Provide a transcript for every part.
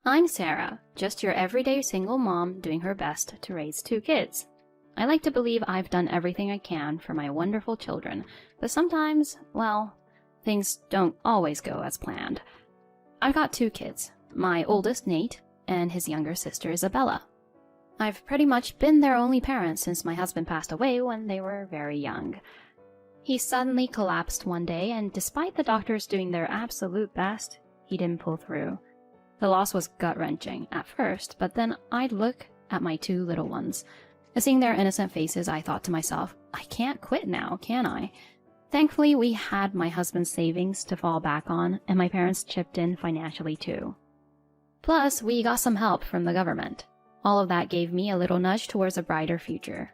I'm Sarah, just your everyday single mom doing her best to raise 2 kids. I like to believe I've done everything I can for my wonderful children, but sometimes, well, things don't always go as planned. I've got 2 kids, my oldest Nate and his younger sister Isabella. I've pretty much been their only parent since my husband passed away when they were very young. He suddenly collapsed one day, and despite the doctors doing their absolute best, he didn't pull through. The loss was gut-wrenching at first, but then I'd look at my 2 little ones. Seeing their innocent faces, I thought to myself, I can't quit now, can I? Thankfully, we had my husband's savings to fall back on, and my parents chipped in financially too. Plus, we got some help from the government. All of that gave me a little nudge towards a brighter future.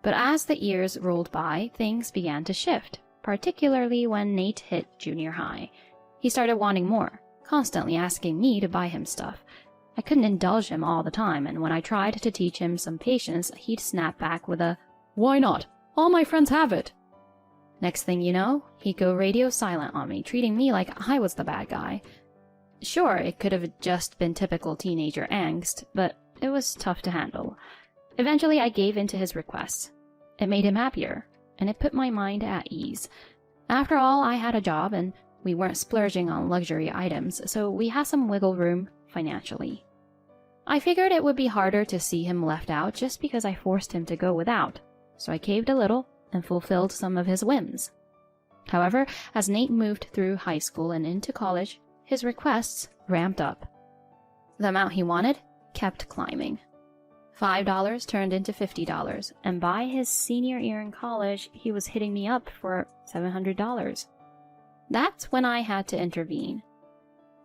But as the years rolled by, things began to shift, particularly when Nate hit junior high. He started wanting more, constantly asking me to buy him stuff. I couldn't indulge him all the time, and when I tried to teach him some patience, he'd snap back with a, "Why not? All my friends have it." Next thing you know, he'd go radio silent on me, treating me like I was the bad guy. Sure, it could have just been typical teenager angst, but it was tough to handle. Eventually, I gave in to his requests. It made him happier, and it put my mind at ease. After all, I had a job, and we weren't splurging on luxury items, so we had some wiggle room financially. I figured it would be harder to see him left out just because I forced him to go without, so I caved a little and fulfilled some of his whims. However, as Nate moved through high school and into college, his requests ramped up. The amount he wanted kept climbing. $5 turned into $50, and by his senior year in college, he was hitting me up for $700. That's when I had to intervene.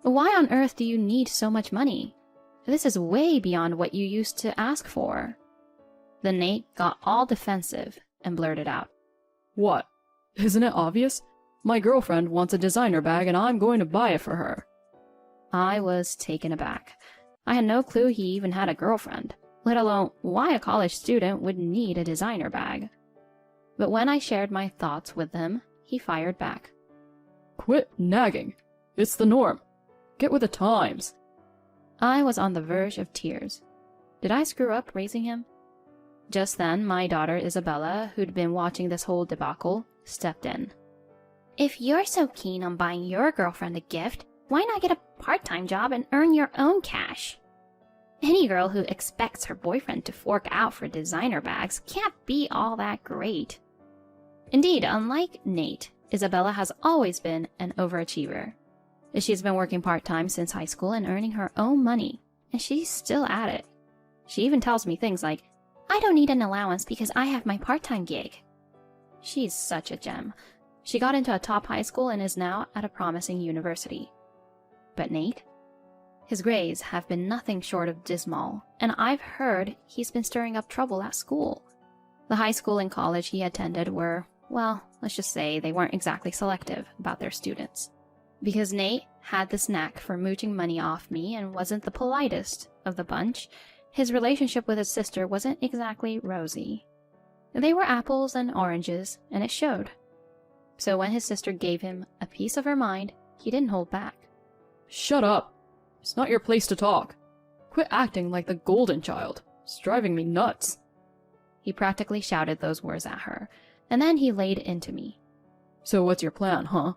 Why on earth do you need so much money? This is way beyond what you used to ask for. Then Nate got all defensive and blurted out, "What? Isn't it obvious? My girlfriend wants a designer bag and I'm going to buy it for her." I was taken aback. I had no clue he even had a girlfriend, let alone why a college student would need a designer bag. But when I shared my thoughts with him, he fired back. "Quit nagging. It's the norm. Get with the times." I was on the verge of tears. Did I screw up raising him? Just then, my daughter Isabella, who'd been watching this whole debacle, stepped in. "If you're so keen on buying your girlfriend a gift, why not get a part-time job and earn your own cash? Any girl who expects her boyfriend to fork out for designer bags can't be all that great." Indeed, unlike Nate, Isabella has always been an overachiever. She's been working part-time since high school and earning her own money, and she's still at it. She even tells me things like, "I don't need an allowance because I have my part-time gig." She's such a gem. She got into a top high school and is now at a promising university. But Nate? His grades have been nothing short of dismal, and I've heard he's been stirring up trouble at school. The high school and college he attended were, well, let's just say they weren't exactly selective about their students. Because Nate had this knack for mooching money off me and wasn't the politest of the bunch, his relationship with his sister wasn't exactly rosy. They were apples and oranges, and it showed. So when his sister gave him a piece of her mind, he didn't hold back. "Shut up. It's not your place to talk. Quit acting like the golden child. It's driving me nuts." He practically shouted those words at her, and then he laid into me. "So what's your plan, huh?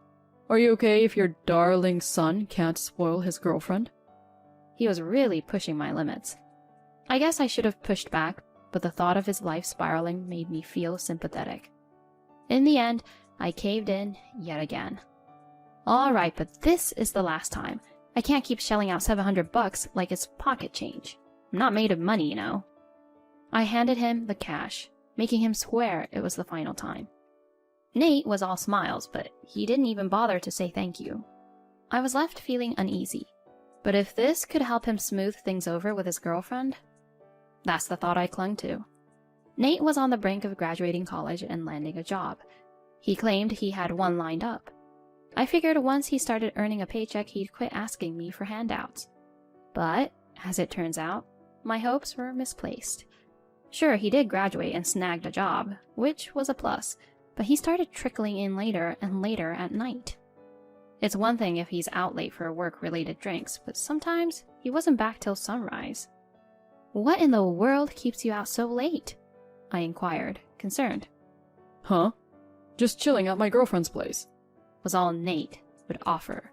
Are you okay if your darling son can't spoil his girlfriend?" He was really pushing my limits. I guess I should have pushed back, but the thought of his life spiraling made me feel sympathetic. In the end, I caved in yet again. "All right, but this is the last time. I can't keep shelling out $700 like it's pocket change. I'm not made of money, you know." I handed him the cash, making him swear it was the final time. Nate was all smiles, but he didn't even bother to say thank you. I was left feeling uneasy, but if this could help him smooth things over with his girlfriend, that's the thought I clung to. Nate was on the brink of graduating college and landing a job. He claimed he had one lined up. I figured once he started earning a paycheck, he'd quit asking me for handouts. But, as it turns out, my hopes were misplaced. Sure, he did graduate and snagged a job, which was a plus, but he started trickling in later and later at night. It's one thing if he's out late for work-related drinks, but sometimes he wasn't back till sunrise. "What in the world keeps you out so late?" I inquired, concerned. Huh? Just chilling at my girlfriend's place, Was all Nate would offer.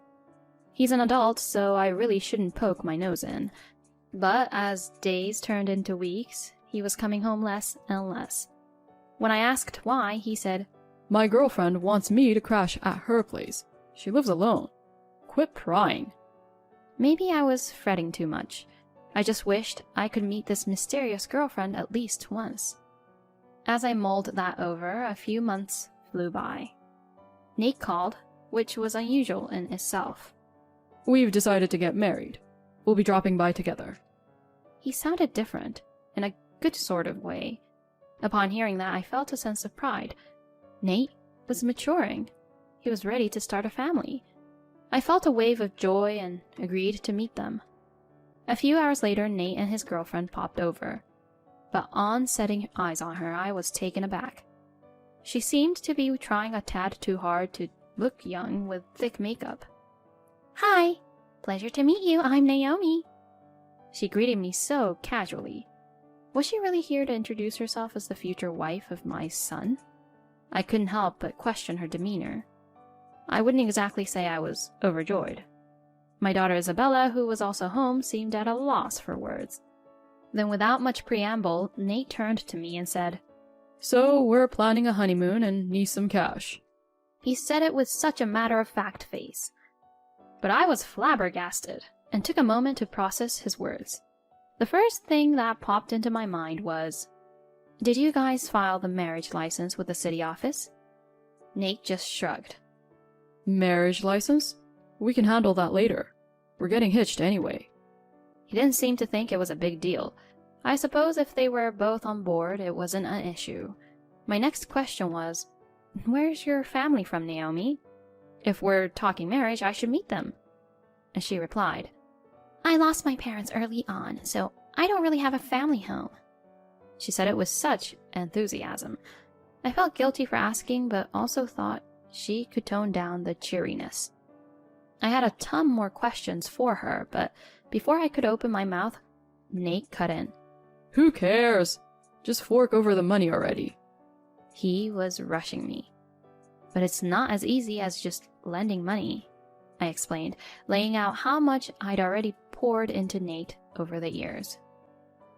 He's an adult, so I really shouldn't poke my nose in. But as days turned into weeks, he was coming home less and less. When I asked why, he said, My girlfriend wants me to crash at her place. She lives alone. Quit prying. Maybe I was fretting too much. I just wished I could meet this mysterious girlfriend at least once. As I mulled that over, a few months flew by. Nate called, which was unusual in itself. We've decided to get married. We'll be dropping by together. He sounded different, in a good sort of way. Upon hearing that, I felt a sense of pride. Nate was maturing. He was ready to start a family. I felt a wave of joy and agreed to meet them. A few hours later, Nate and his girlfriend popped over. But on setting eyes on her, I was taken aback. She seemed to be trying a tad too hard to look young with thick makeup. "Hi, pleasure to meet you. I'm Naomi." She greeted me so casually. Was she really here to introduce herself as the future wife of my son? I couldn't help but question her demeanor. I wouldn't exactly say I was overjoyed. My daughter Isabella, who was also home, seemed at a loss for words. Then without much preamble, Nate turned to me and said, So we're planning a honeymoon and need some cash. He said it with such a matter-of-fact face. But I was flabbergasted and took a moment to process his words. The first thing that popped into my mind was, "Did you guys file the marriage license with the city office?" Nate just shrugged. Marriage license? We can handle that later. We're getting hitched anyway. He didn't seem to think it was a big deal. I suppose if they were both on board, it wasn't an issue. My next question was, "Where's your family from, Naomi? If we're talking marriage, I should meet them." And she replied, "I lost my parents early on, so I don't really have a family home." She said it with such enthusiasm. I felt guilty for asking, but also thought she could tone down the cheeriness. I had a ton more questions for her, but before I could open my mouth, Nate cut in. Who cares? Just fork over the money already. He was rushing me. But it's not as easy as just lending money, I explained, laying out how much I'd already poured into Nate over the years.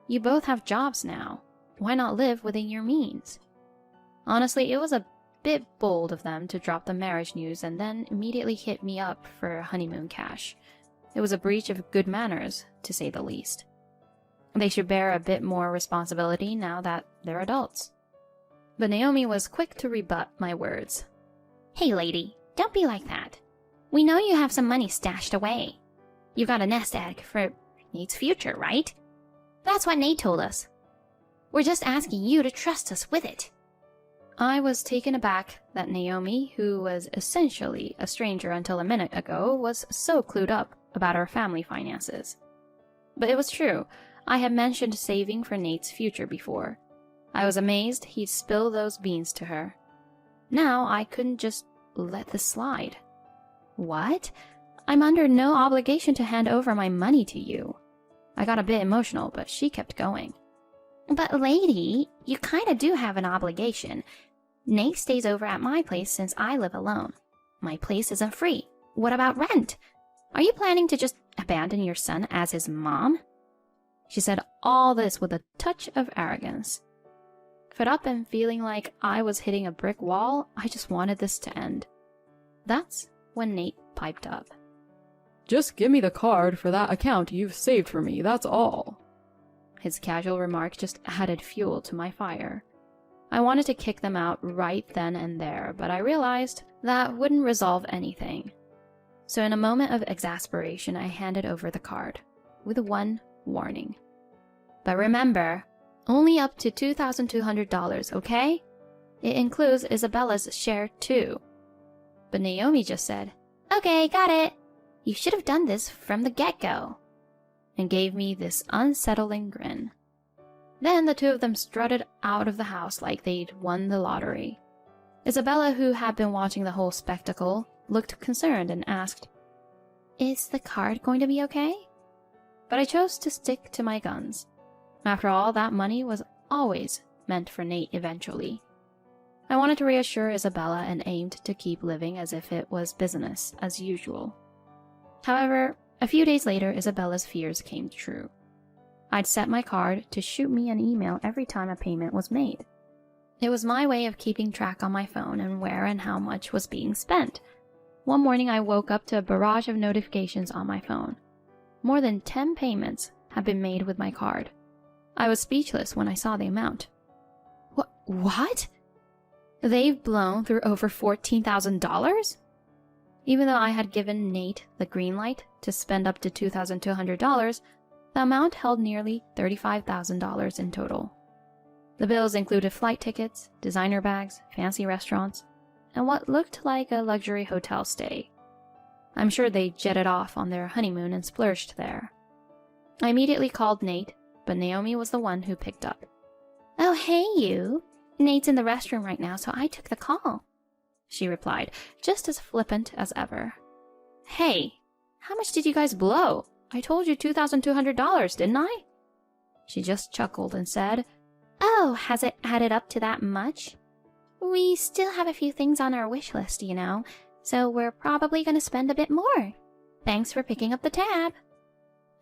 You both have jobs now. Why not live within your means? Honestly, it was a bit bold of them to drop the marriage news and then immediately hit me up for honeymoon cash. It was a breach of good manners, to say the least. They should bear a bit more responsibility now that they're adults. But Naomi was quick to rebut my words. "Hey lady, don't be like that. We know you have some money stashed away. You got a nest egg for Nate's future, right? That's what Nate told us. We're just asking you to trust us with it." I was taken aback that Naomi, who was essentially a stranger until a minute ago, was so clued up about our family finances. But it was true. I had mentioned saving for Nate's future before. I was amazed he'd spill those beans to her. Now I couldn't just let this slide. "What? I'm under no obligation to hand over my money to you." I got a bit emotional, but she kept going. "But lady, you kinda do have an obligation. Nate stays over at my place since I live alone. My place isn't free. What about rent? Are you planning to just abandon your son as his mom?" She said all this with a touch of arrogance. Fed up and feeling like I was hitting a brick wall, I just wanted this to end. That's when Nate piped up. Just give me the card for that account you've saved for me, that's all. His casual remark just added fuel to my fire. I wanted to kick them out right then and there, but I realized that wouldn't resolve anything. So in a moment of exasperation, I handed over the card, with one warning. "But remember, only up to $2,200, okay? It includes Isabella's share too." But Naomi just said, "Okay, got it. You should have done this from the get-go," and gave me this unsettling grin. Then the two of them strutted out of the house like they'd won the lottery. Isabella, who had been watching the whole spectacle, looked concerned and asked, "Is the card going to be okay?" But I chose to stick to my guns. After all, that money was always meant for Nate eventually. I wanted to reassure Isabella and aimed to keep living as if it was business as usual. However, a few days later, Isabella's fears came true. I'd set my card to shoot me an email every time a payment was made. It was my way of keeping track on my phone and where and how much was being spent. One morning I woke up to a barrage of notifications on my phone. More than 10 payments had been made with my card. I was speechless when I saw the amount. What? They've blown through over $14,000? Even though I had given Nate the green light to spend up to $2,200, the amount held nearly $35,000 in total. The bills included flight tickets, designer bags, fancy restaurants, and what looked like a luxury hotel stay. I'm sure they jetted off on their honeymoon and splurged there. I immediately called Nate, but Naomi was the one who picked up. "Oh, hey you. Nate's in the restroom right now, so I took the call," she replied, just as flippant as ever. "Hey, how much did you guys blow? I told you $2,200, didn't I?" She just chuckled and said, "Oh, has it added up to that much? We still have a few things on our wish list, you know, so we're probably going to spend a bit more. Thanks for picking up the tab."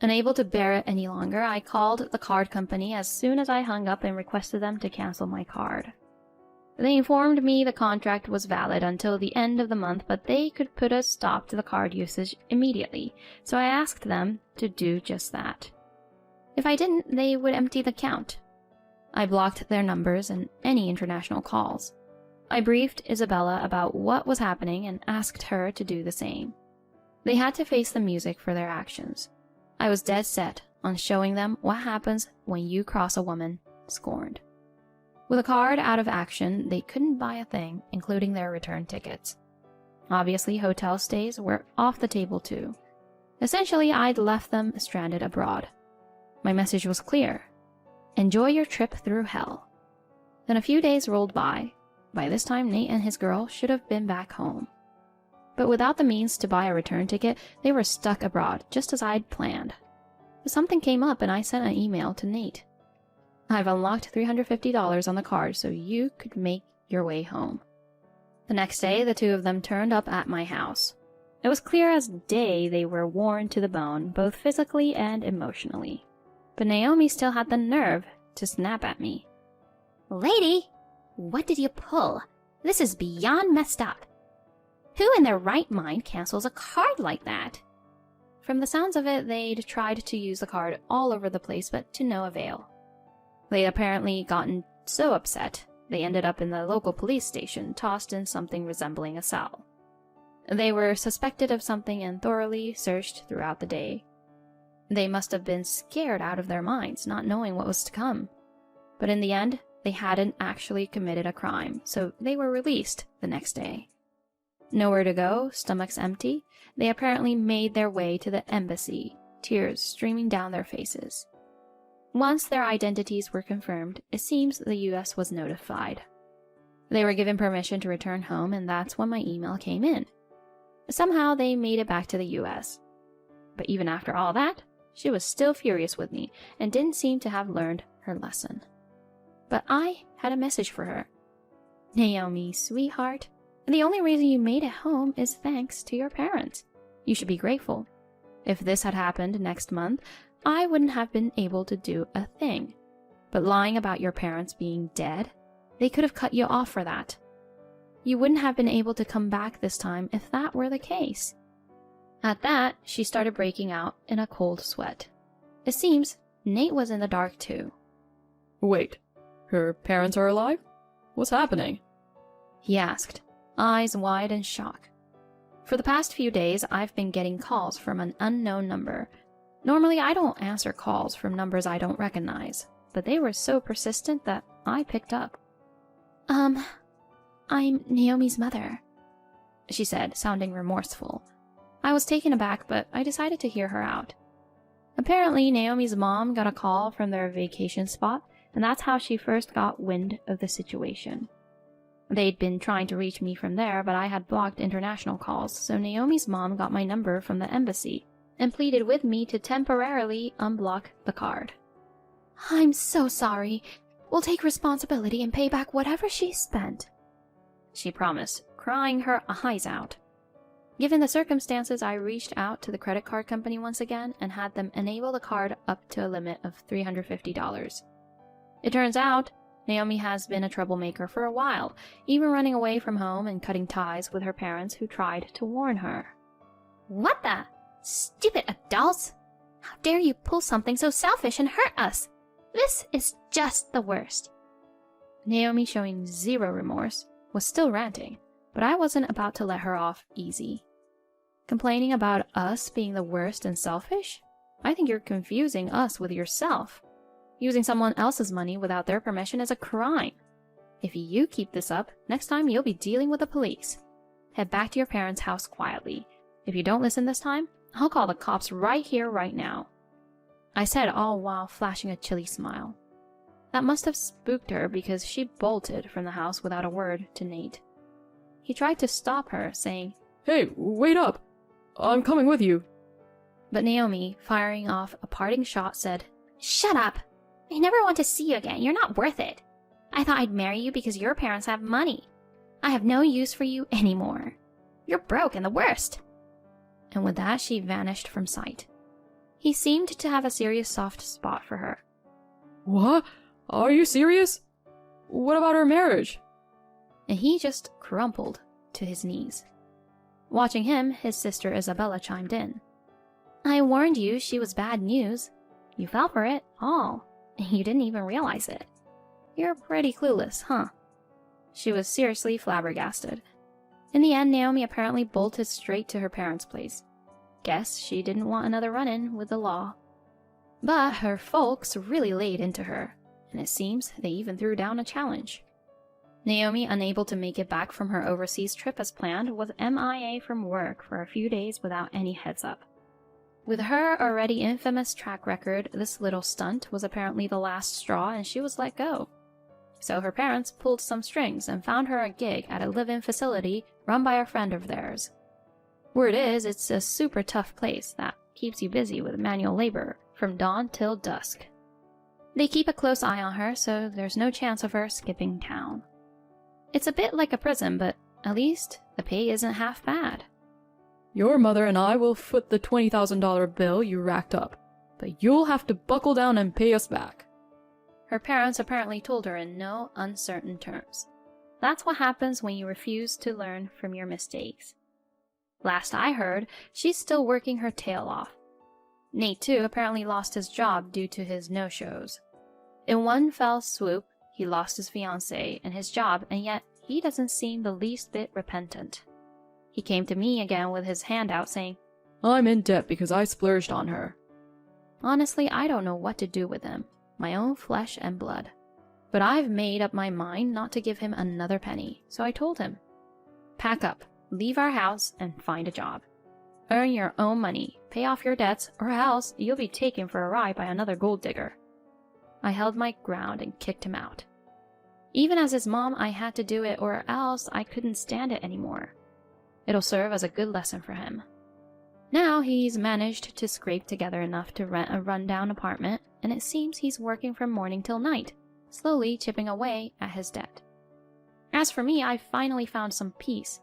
Unable to bear it any longer, I called the card company as soon as I hung up and requested them to cancel my card. They informed me the contract was valid until the end of the month, but they could put a stop to the card usage immediately, so I asked them to do just that. If I didn't, they would empty the account. I blocked their numbers and any international calls. I briefed Isabella about what was happening and asked her to do the same. They had to face the music for their actions. I was dead set on showing them what happens when you cross a woman scorned. With a card out of action, they couldn't buy a thing, including their return tickets. Obviously, hotel stays were off the table too. Essentially, I'd left them stranded abroad. My message was clear. Enjoy your trip through hell. Then a few days rolled by. By this time, Nate and his girl should have been back home. But without the means to buy a return ticket, they were stuck abroad, just as I'd planned. Something came up and I sent an email to Nate. "I've unlocked $350 on the card so you could make your way home." The next day, the two of them turned up at my house. It was clear as day they were worn to the bone, both physically and emotionally. But Naomi still had the nerve to snap at me. "Lady, what did you pull? This is beyond messed up. Who in their right mind cancels a card like that?" From the sounds of it, they'd tried to use the card all over the place, but to no avail. They'd apparently gotten so upset, they ended up in the local police station, tossed in something resembling a cell. They were suspected of something and thoroughly searched throughout the day. They must have been scared out of their minds, not knowing what was to come. But in the end, they hadn't actually committed a crime, so they were released the next day. Nowhere to go, stomachs empty, they apparently made their way to the embassy, tears streaming down their faces. Once their identities were confirmed, it seems the US was notified. They were given permission to return home, and that's when my email came in. Somehow they made it back to the US. But even after all that, she was still furious with me and didn't seem to have learned her lesson. But I had a message for her. "Naomi, sweetheart, the only reason you made it home is thanks to your parents. You should be grateful. If this had happened next month, I wouldn't have been able to do a thing. But lying about your parents being dead, they could have cut you off for that. You wouldn't have been able to come back this time if that were the case." At that, she started breaking out in a cold sweat. It seems Nate was in the dark too. "Wait, her parents are alive? What's happening?" he asked, eyes wide in shock. For the past few days, I've been getting calls from an unknown number. Normally, I don't answer calls from numbers I don't recognize, but they were so persistent that I picked up. I'm Naomi's mother," she said, sounding remorseful. I was taken aback, but I decided to hear her out. Apparently, Naomi's mom got a call from their vacation spot, and that's how she first got wind of the situation. They'd been trying to reach me from there, but I had blocked international calls, so Naomi's mom got my number from the embassy and pleaded with me to temporarily unblock the card. "I'm so sorry. We'll take responsibility and pay back whatever she spent," she promised, crying her eyes out. Given the circumstances, I reached out to the credit card company once again and had them enable the card up to a limit of $350. It turns out Naomi has been a troublemaker for a while, even running away from home and cutting ties with her parents who tried to warn her. "What the? Stupid adults! How dare you pull something so selfish and hurt us? This is just the worst." Naomi, showing zero remorse, was still ranting, but I wasn't about to let her off easy. Complaining about us being the worst and selfish? I think you're confusing us with yourself. Using someone else's money without their permission is a crime. If you keep this up, next time you'll be dealing with the police. Head back to your parents' house quietly. If you don't listen this time, I'll call the cops right here, right now," I said, all while flashing a chilly smile. That must have spooked her because she bolted from the house without a word to Nate. He tried to stop her, saying, "Hey, wait up! I'm coming with you." But Naomi, firing off a parting shot, said, "Shut up! I never want to see you again. You're not worth it. I thought I'd marry you because your parents have money. I have no use for you anymore. You're broke and the worst." And with that, she vanished from sight. He seemed to have a serious soft spot for her. "What? Are you serious? What about our marriage?" And he just crumpled to his knees. Watching him, his sister Isabella chimed in. "I warned you she was bad news. You fell for it all, and you didn't even realize it. You're pretty clueless, huh?" She was seriously flabbergasted. In the end, Naomi apparently bolted straight to her parents' place. Guess she didn't want another run-in with the law. But her folks really laid into her, and it seems they even threw down a challenge. Naomi, unable to make it back from her overseas trip as planned, was MIA from work for a few days without any heads-up. With her already infamous track record, this little stunt was apparently the last straw and she was let go. So her parents pulled some strings and found her a gig at a live-in facility run by a friend of theirs. Word is, it's a super tough place that keeps you busy with manual labor from dawn till dusk. They keep a close eye on her, so there's no chance of her skipping town. It's a bit like a prison, but at least the pay isn't half bad. "Your mother and I will foot the $20,000 bill you racked up, but you'll have to buckle down and pay us back," her parents apparently told her in no uncertain terms. That's what happens when you refuse to learn from your mistakes. Last I heard, she's still working her tail off. Nate, too, apparently lost his job due to his no-shows. In one fell swoop, he lost his fiancée and his job, and yet he doesn't seem the least bit repentant. He came to me again with his hand out saying, "I'm in debt because I splurged on her." Honestly, I don't know what to do with him, my own flesh and blood. But I've made up my mind not to give him another penny, so I told him, "Pack up, leave our house, and find a job. Earn your own money, pay off your debts, or else you'll be taken for a ride by another gold digger." I held my ground and kicked him out. Even as his mom, I had to do it, or else I couldn't stand it anymore. It'll serve as a good lesson for him. Now he's managed to scrape together enough to rent a rundown apartment, and it seems he's working from morning till night, slowly chipping away at his debt. As for me, I finally found some peace.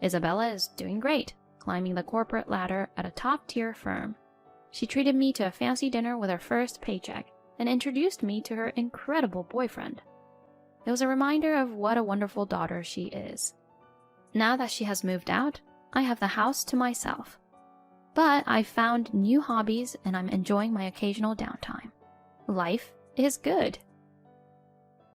Isabella is doing great, climbing the corporate ladder at a top-tier firm. She treated me to a fancy dinner with her first paycheck and introduced me to her incredible boyfriend. It was a reminder of what a wonderful daughter she is. Now that she has moved out, I have the house to myself. But I've found new hobbies and I'm enjoying my occasional downtime. Life is good.